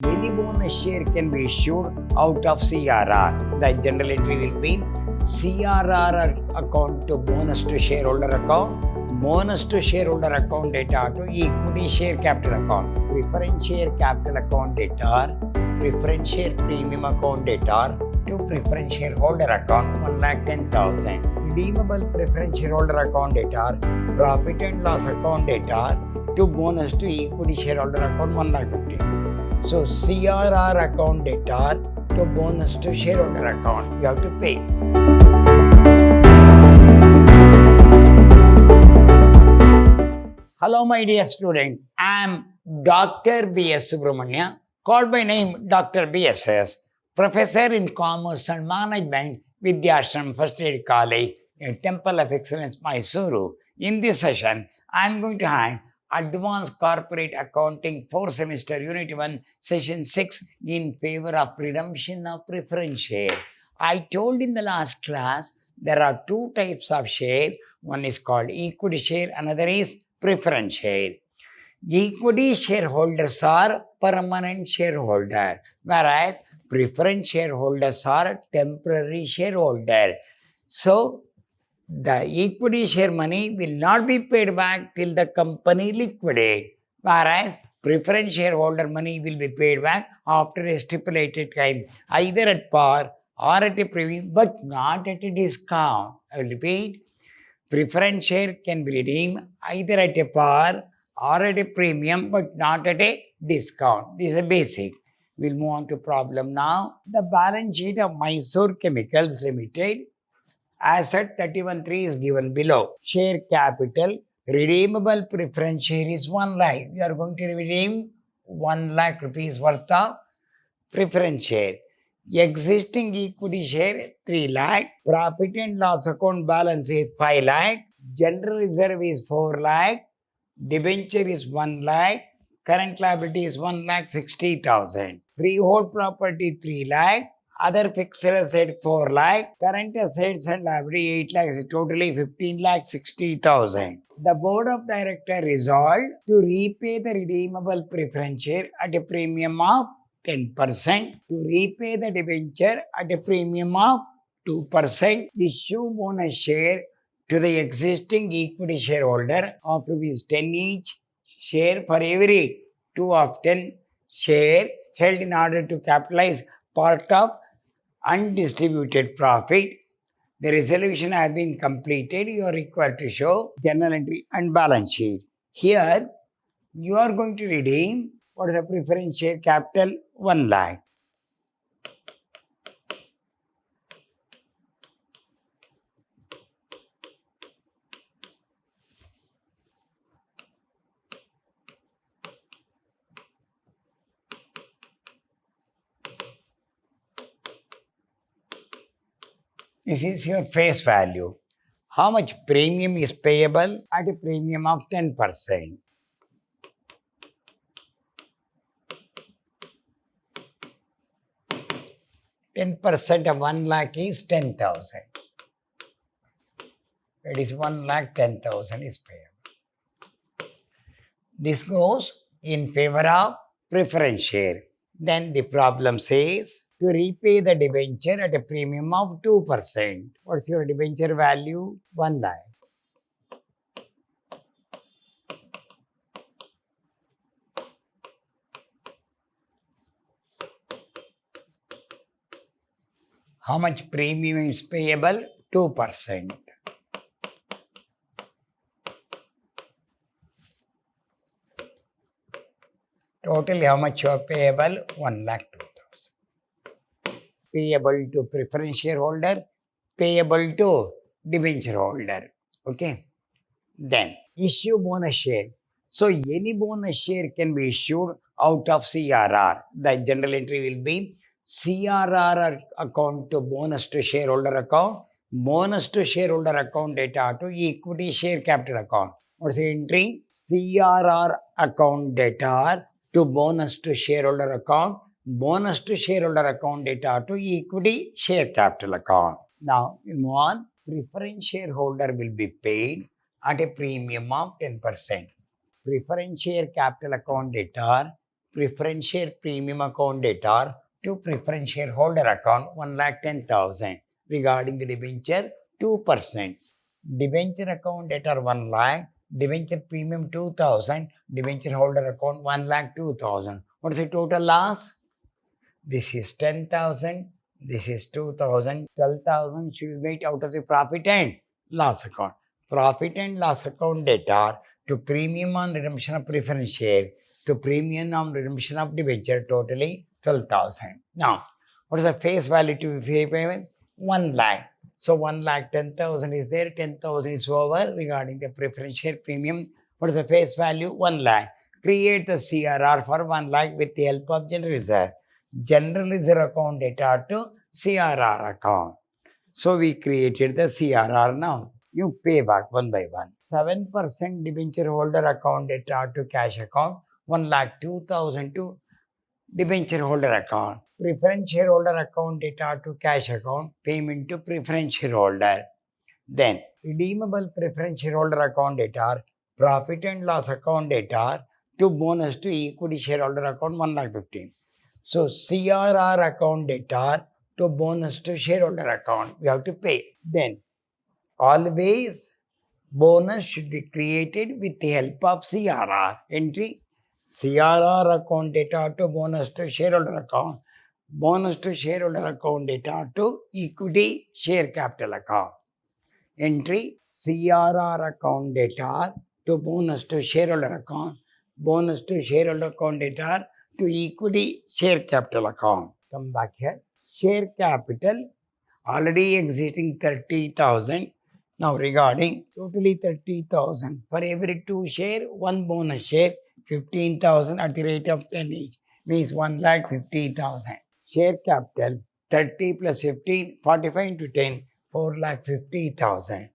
Any bonus share can be issued out of CRR. The general entry will be CRR account to bonus to shareholder account, bonus to shareholder account data to equity share capital account, preference share capital account data, preference share premium account data to preference shareholder account 1,10,000, redeemable preference shareholder account data, profit and loss account data to bonus to equity shareholder account 1,50,000. So CRR account data to bonus to shareholder account you have to pay. Hello my dear student, I am Dr. B.S. Subramania, called by name Dr. B.S.S., Professor in Commerce and Management, Vidhyaashram First Aid College, Temple of Excellence, MYSURU. In this session, I am going to have Advanced Corporate Accounting 4th Semester Unit 1 Session 6 in favor of redemption of preference share. I told in the last class there are two types of share. One is called equity share, another is preference share. Equity shareholders are permanent shareholder, whereas preference shareholders are temporary shareholder. So the equity share money will not be paid back till the company liquidate, whereas preference shareholder money will be paid back after a stipulated time, either at par or at a premium, but not at a discount. I will repeat, preference share can be redeemed either at a par or at a premium, but not at a discount. This is a basic. We'll move on to problem now. The balance sheet of Mysore Chemicals Limited Asset 31.3 is given below. Share capital, redeemable preference share is 1 lakh. We are going to redeem 1 lakh rupees worth of preference share. Existing equity share 3 lakh. Profit and loss account balance is 5 lakh. General reserve is 4 lakh. Debenture is 1 lakh. Current liability is 1,60,000. Freehold property 3 lakh. Other fixed asset 4 lakh, current assets and liability 8 lakhs, totally 15,60,000. The board of directors resolved to repay the redeemable preference share at a premium of 10%, to repay the debenture at a premium of 2%, issue bonus share to the existing equity shareholder of rupees 10 each share for every 2 of 10 share held in order to capitalize part of undistributed profit. The resolution has been completed. You are required to show journal entry and balance sheet. Here, you are going to redeem what is the preference share capital 1 lakh. This is your face value. How much premium is payable? At a premium of 10%. %10 of 1 lakh is 10,000. That is 1,10,000 is payable. This goes in favor of preference share. Then the problem says to repay the debenture at a premium of 2%. What's your debenture value? 1 lakh. How much premium is payable? 2%. Totally how much you are payable? 1,02,000. Payable to preference shareholder, payable to debenture holder. Okay. Then issue bonus share. So any bonus share can be issued out of CRR. The general entry will be CRR account to bonus to shareholder account, bonus to shareholder account data to equity share capital account. What's the entry? CRR account data to bonus to shareholder account, bonus to shareholder account data to equity share capital account. Now, we move on. Preference shareholder will be paid at a premium of 10%. Preference share capital account data, preference share premium account debtor to preference shareholder account 1,10,000. Regarding the debenture, 2%. Debenture account debtor 1 lakh, debenture premium 2,000, debenture holder account 1,02,000. What is the total loss? This is 10,000, this is 2,000, 12,000 should be made out of the profit and loss account. Profit and loss account debtor to premium on redemption of preference share to premium on redemption of debenture, totally 12,000. Now, what is the face value to be paid? 1 lakh. So 1 lakh 10,000 is there, 10,000 is over regarding the preference share premium. What is the face value? 1 lakh. Create the CRR for 1 lakh with the help of general reserve. General reserve account data to CRR account. So we created the CRR now. You pay back one by one. 7% debenture holder account data to cash account, 1,02,000 to debenture holder account. Preference shareholder account data to cash account, payment to preference shareholder. Then redeemable preference shareholder account data, profit and loss account data to bonus to equity shareholder account 1,15,000. So CRR account data to bonus to shareholder account we have to pay. Then always bonus should be created with the help of CRR entry. CRR account data to bonus to shareholder account, bonus to shareholder account data to equity share capital account. Entry CRR account data to bonus to shareholder account, bonus to shareholder account data to equity share capital account. Come back here. Share capital already existing 30,000. Now regarding totally 30,000. For every 2 share, 1 bonus share, 15,000 at the rate of 10 each. Means 1,50,000. Share capital 30 plus 15, 45 into 10, 4,50,000.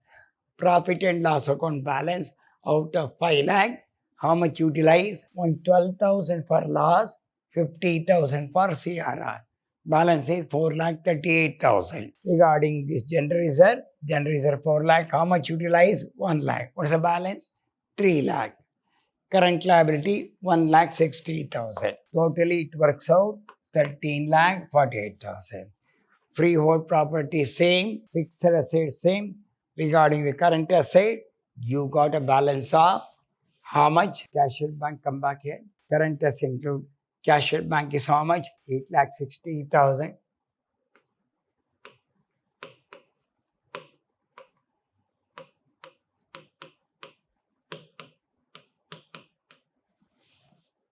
Profit and loss account balance out of 5 lakh. How much utilize? 12,000 for loss, 50,000 for CRR. Balance is 4,38,000. Regarding this general reserve 4 lakh. How much utilize? 1 lakh. What's the balance? 3 lakh. Current liability 1,60,000. Totally it works out 13,48,000. Freehold property same, fixed asset same. Regarding the current asset, you got a balance of how much? Cash at bank, come back here. Current asset include cash at bank is how much? 8,60,000.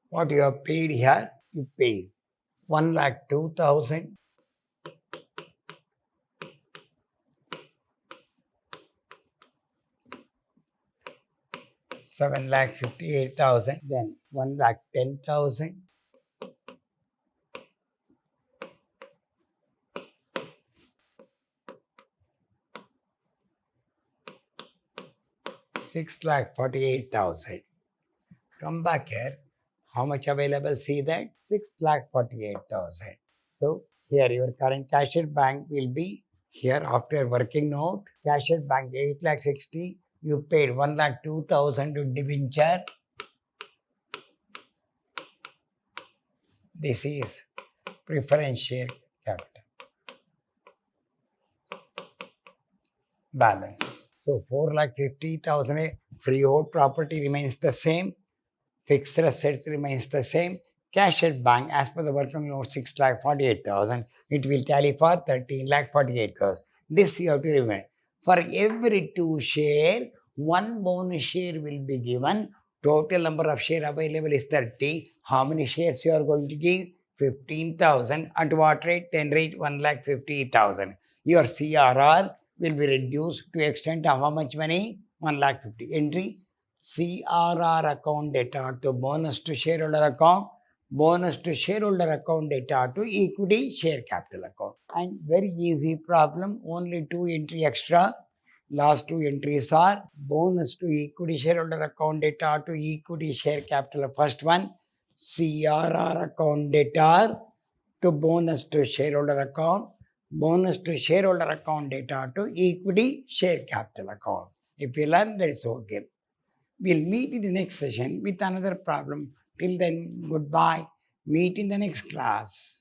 What you have paid here? You paid 1,02,000. $7,58,000, then 1,10,000, $6,48,000. Come back here. How much available? See that? 6,48,000. So here your current cash at bank will be here after working note. Cash at bank 8,60,000. You paid 1,02,000 to debenture. This is preference share capital. Balance. So 4,50,000 freehold property remains the same. Fixed assets remains the same. Cash at bank as per the working note 6,48,000. It will tally for 13,48,000. This you have to remember. For every 2 share, 1 bonus share will be given. Total number of share available is 30. How many shares you are going to give? 15,000. At what rate? 10 rate 1,50,000. Your CRR will be reduced to extent of how much money? 1,50,000. Entry CRR account data to bonus to shareholder account, bonus to shareholder account data to equity share capital account. And very easy problem, only 2 entry extra. Last 2 entries are bonus to equity shareholder account data to equity share capital. First one, CRR account data to bonus to shareholder account, bonus to shareholder account data to equity share capital account. If you learn, that is okay. We'll meet in the next session with another problem. Till then, goodbye. Meet in the next class.